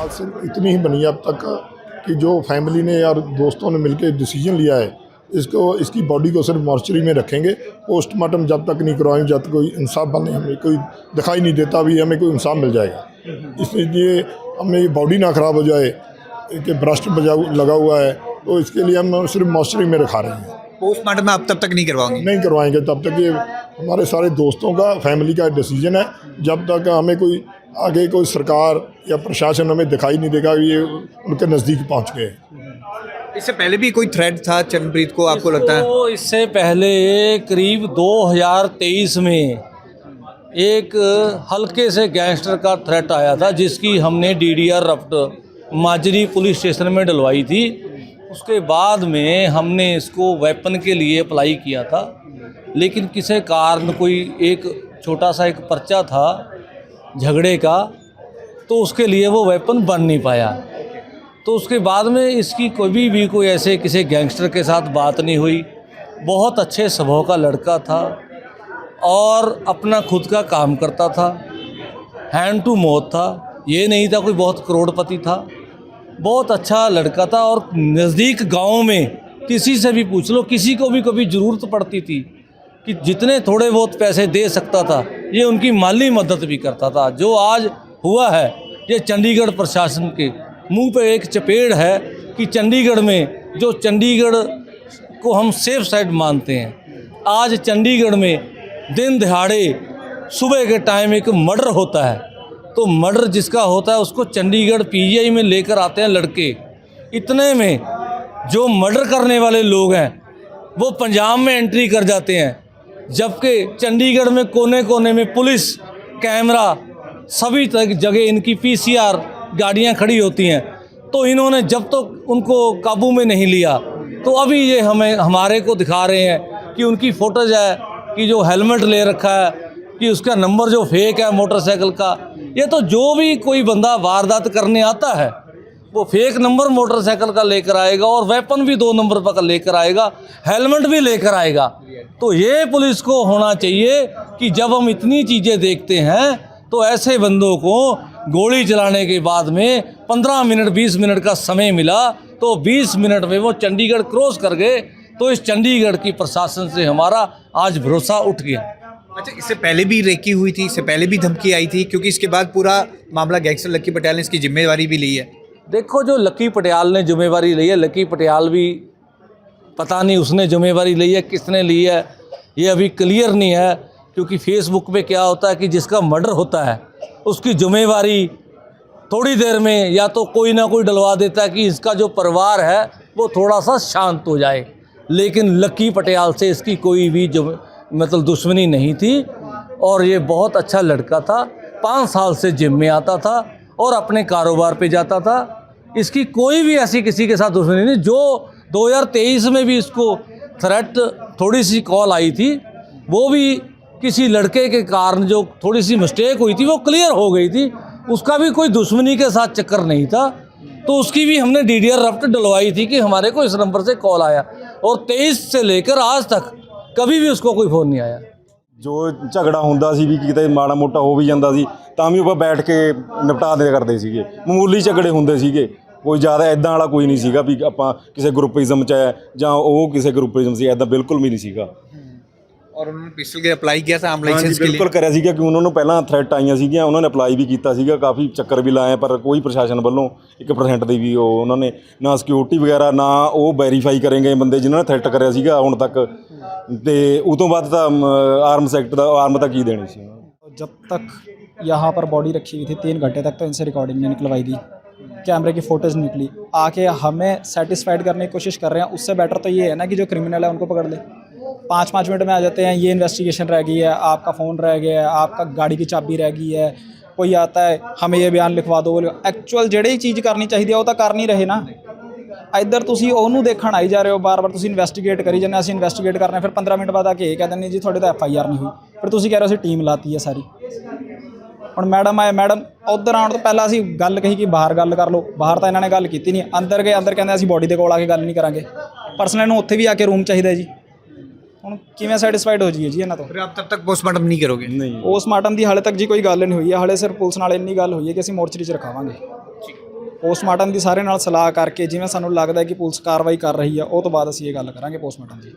बात सिर्फ इतनी ही बनी है अब तक कि जो फैमिली ने और दोस्तों ने मिलकर डिसीजन लिया है, इसकी बॉडी को सिर्फ मॉर्चरी में रखेंगे। पोस्टमार्टम जब तक नहीं करवाएंगे, जब तक कोई इंसाफ बने, हमें कोई दिखाई नहीं देता भी हमें कोई इंसाफ मिल जाएगा। इसलिए हमें ये बॉडी ना ख़राब हो जाए कि ब्रस्ट लगा हुआ है, तो इसके लिए हम सिर्फ मॉर्चरी में रखा रहे हैं। पोस्टमार्टम आप तब तक नहीं करवाओगे? नहीं करवाएंगे तब तक। ये हमारे सारे दोस्तों का, फैमिली का डिसीजन है। जब तक हमें कोई आगे कोई सरकार या प्रशासन हमें दिखाई नहीं देगा ये उनके नज़दीक पहुंच गए। इससे पहले भी कोई थ्रेट था चरणप्रीत को, आपको लगता है? तो इससे पहले करीब 2023 में एक हल्के से गैंगस्टर का थ्रेट आया था, जिसकी हमने DDR रफ्ट माजरी पुलिस स्टेशन में डलवाई थी। उसके बाद में हमने इसको वेपन के लिए अप्लाई किया था, लेकिन किसी कारण कोई एक छोटा सा एक पर्चा था झगड़े का, तो उसके लिए वो वेपन बन नहीं पाया। तो उसके बाद में इसकी कोई ऐसे किसी गैंगस्टर के साथ बात नहीं हुई। बहुत अच्छे स्वभाव का लड़का था और अपना खुद का काम करता था, हैंड टू माउथ था। ये नहीं था कोई बहुत करोड़पति था, बहुत अच्छा लड़का था। और नज़दीक गांव में किसी से भी पूछ लो, किसी को भी कभी ज़रूरत पड़ती थी कि जितने थोड़े बहुत पैसे दे सकता था, ये उनकी माली मदद भी करता था। जो आज हुआ है ये चंडीगढ़ प्रशासन के मुंह पे एक चपेड़ है कि चंडीगढ़ में, जो चंडीगढ़ को हम सेफ साइड मानते हैं, आज चंडीगढ़ में दिन दिहाड़े सुबह के टाइम एक मर्डर होता है। तो मर्डर जिसका होता है उसको चंडीगढ़ PGI में लेकर आते हैं लड़के। इतने में जो मर्डर करने वाले लोग हैं वो पंजाब में एंट्री कर जाते हैं, जबकि चंडीगढ़ में कोने कोने में पुलिस कैमरा सभी जगह इनकी PCR गाड़ियां खड़ी होती हैं। तो इन्होंने जब तक तो उनको काबू में नहीं लिया, तो अभी ये हमारे को दिखा रहे हैं कि उनकी फोटोज है कि जो हेलमेट ले रखा है, कि उसका नंबर जो फेक है मोटरसाइकिल का। ये तो जो भी कोई बंदा वारदात करने आता है वो फेक नंबर मोटरसाइकिल का लेकर आएगा और वेपन भी 2 नंबर पर लेकर आएगा, हेलमेट भी लेकर आएगा। तो ये पुलिस को होना चाहिए कि जब हम इतनी चीज़ें देखते हैं तो ऐसे बंदों को गोली चलाने के बाद में 15 मिनट 20 मिनट का समय मिला, तो 20 मिनट में वो चंडीगढ़ क्रॉस कर गए। तो इस चंडीगढ़ की प्रशासन से हमारा आज भरोसा उठ गया। अच्छा, इससे पहले भी रेकी हुई थी, इससे पहले भी धमकी आई थी, क्योंकि इसके बाद पूरा मामला गैंगस्टर लक्की पटियाल ने इसकी जिम्मेदारी भी ली है। देखो, जो लक्की पटियाल ने जिम्मेवारी ली है, लक्की पटियाल भी पता नहीं उसने जिम्मेवारी ली है किसने ली है, ये अभी क्लियर नहीं है। क्योंकि फेसबुक पे क्या होता है कि जिसका मर्डर होता है उसकी जिम्मेवारी थोड़ी देर में या तो कोई ना कोई डलवा देता है कि इसका जो परिवार है वो थोड़ा सा शांत हो जाए। लेकिन लक्की पटियाल से इसकी कोई भी मतलब दुश्मनी नहीं थी और ये बहुत अच्छा लड़का था। 5 साल से जिम में आता था और अपने कारोबार पे जाता था। इसकी कोई भी ऐसी किसी के साथ दुश्मनी नहीं। जो 2023 में भी इसको थ्रेट थोड़ी सी कॉल आई थी, वो भी किसी लड़के के कारण जो थोड़ी सी मिस्टेक हुई थी वो क्लियर हो गई थी। उसका भी कोई दुश्मनी के साथ चक्कर नहीं था, तो उसकी भी हमने DDR रफ्ट डलवाई थी कि हमारे को इस नंबर से कॉल आया। और 23 से लेकर आज तक कभी भी उसको कोई फ़ोन नहीं आया। जो झगड़ा ਹੁੰਦਾ ਸੀ ਵੀ ਕਿਤੇ ਮਾੜਾ ਮੋਟਾ ਹੋ ਵੀ ਜਾਂਦਾ ਸੀ ਤਾਂ ਵੀ ਆਪਾਂ ਬੈਠ ਕੇ ਨਿਪਟਾ ਦੇ ਕਰਦੇ ਸੀਗੇ। ਮਾਮੂਲੀ ਝਗੜੇ ਹੁੰਦੇ ਸੀਗੇ, ਕੋਈ ਜ਼ਿਆਦਾ ਇਦਾਂ ਵਾਲਾ ਕੋਈ ਨਹੀਂ ਸੀਗਾ ਵੀ ਆਪਾਂ ਕਿਸੇ ਗਰੁੱਪਿਜ਼ਮ 'ਚ ਹੈ ਜਾਂ ਉਹ ਕਿਸੇ ਗਰੁੱਪਿਜ਼ਮ ਸੀ, ਇਦਾਂ ਬਿਲਕੁਲ ਵੀ नहीं ਸੀਗਾ। और उन्होंने पिस्टल के अप्लाई किया था आम लाइसेंस के लिए? बिल्कुल करिया सीगा कि उन्होंने पहला थ्रेट आईयां सीगियां, उन्होंने अप्लाई भी कीता सीगा, काफ़ी चक्कर भी लाए, पर कोई प्रशासन ਵੱਲੋਂ 1% ਦੀ ਵੀ ਉਹ ਉਹਨਾਂ ਨੇ ਨਾ ਸਿਕਿਉਰਿਟੀ ਵਗੈਰਾ ਨਾ ਉਹ ਵੈਰੀਫਾਈ ਕਰੇਂਗੇ ਬੰਦੇ ਜਿਨ੍ਹਾਂ ਨੇ ਥ੍ਰੈਟ ਕਰਿਆ ਸੀਗਾ ਹੁਣ ਤੱਕ। ਤੇ ਉਹ ਤੋਂ ਬਾਅਦ ਤਾਂ ਆਰਮਸ ਐਕਟ ਦਾ ਆਰਮ ਤਾਂ ਕੀ ਦੇਣੀ ਸੀ। जब तक यहाँ पर बॉडी रखी हुई थी 3 घंटे तक तो इनसे रिकॉर्डिंग नहीं निकलवाई थी, कैमरे की फ़ोटोज़ निकली। आके हमें सेटिस्फाइड करने की कोशिश कर रहे हैं। उससे बेटर तो ये है ना कि जो क्रिमिनल है उनको पकड़ ले। 5-5 मिनट में आ जाते हैं, ये इन्वेस्टिगेशन रह गई है, आपका फ़ोन रह गया है, आपका गाड़ी की चाबी रह गई है, कोई आता है हमें ये बयान लिखवा दो। एक्चुअल ਜਿਹੜੀ चीज़ करनी चाहिए वो तो कर नहीं रहे ना। ਇੱਧਰ ਤੁਸੀਂ ਉਹਨੂੰ ਦੇਖਣ ਆਈ ਜਾ ਰਹੇ ਹੋ, ਬਾਰ-ਬਾਰ ਤੁਸੀਂ ਇਨਵੈਸਟੀਗੇਟ ਕਰੀ ਜਾਂਦੇ। ਅਸੀਂ ਇਨਵੈਸਟੀਗੇਟ ਕਰਨਾ, ਫਿਰ 15 ਮਿੰਟ ਬਾਅਦ ਆ ਕੇ ਇਹ ਕਹਿ ਦਿੰਦੇ ਜੀ ਤੁਹਾਡੇ ਤਾਂ FIR ਨਹੀਂ ਹੋਈ। ਫਿਰ ਤੁਸੀਂ ਕਹਿ ਰਹੇ ਹੋ ਅਸੀਂ ਟੀਮ ਲਾਤੀ ਹੈ ਸਾਰੀ। ਹੁਣ ਮੈਡਮ ਆਏ, ਮੈਡਮ ਉੱਧਰ ਆਉਣ ਤੋਂ ਪਹਿਲਾਂ ਅਸੀਂ ਗੱਲ ਕਹੀ ਕਿ ਬਾਹਰ ਗੱਲ ਕਰ ਲਓ, ਬਾਹਰ ਤਾਂ ਇਹਨਾਂ ਨੇ ਗੱਲ ਕੀਤੀ ਨਹੀਂ। ਅੰਦਰ ਗਏ, ਅੰਦਰ ਕਹਿੰਦੇ ਅਸੀਂ ਬੋਡੀ ਦੇ ਕੋਲ ਆ ਕੇ ਗੱਲ ਨਹੀਂ ਕਰਾਂਗੇ। ਪਰਸਨਲ ਨੂੰ ਉੱਥੇ ਵੀ ਆ ਕੇ ਰੂਮ ਚਾਹੀਦਾ ਜੀ। ਹੁਣ ਕਿਵੇਂ ਸੈਟੀਸਫਾਈਡ ਹੋ ਜਾਈਏ ਜੀ ਇਹਨਾਂ ਤੋਂ? फिर आप तब तक पोस्टमार्टम नहीं करोगे? नहीं, पोस्टमार्टम की हाले तक जी कोई गल नहीं हुई है। हाले सिर्फ पुलिस नाल इन्नी गल हुई है कि ਅਸੀਂ ਮੋਰਚਰੀ 'ਚ रखावांगे। ਪੋਸਟਮਾਰਟਮ ਦੀ ਸਾਰੇ ਨਾਲ ਸਲਾਹ ਕਰਕੇ ਜਿਵੇਂ ਸਾਨੂੰ ਲੱਗਦਾ ਕਿ ਪੁਲਿਸ ਕਾਰਵਾਈ ਕਰ ਰਹੀ ਆ ਉਹ ਤੋਂ ਬਾਅਦ ਅਸੀਂ ਇਹ ਗੱਲ ਕਰਾਂਗੇ ਪੋਸਟਮਾਰਟਮ ਦੀ।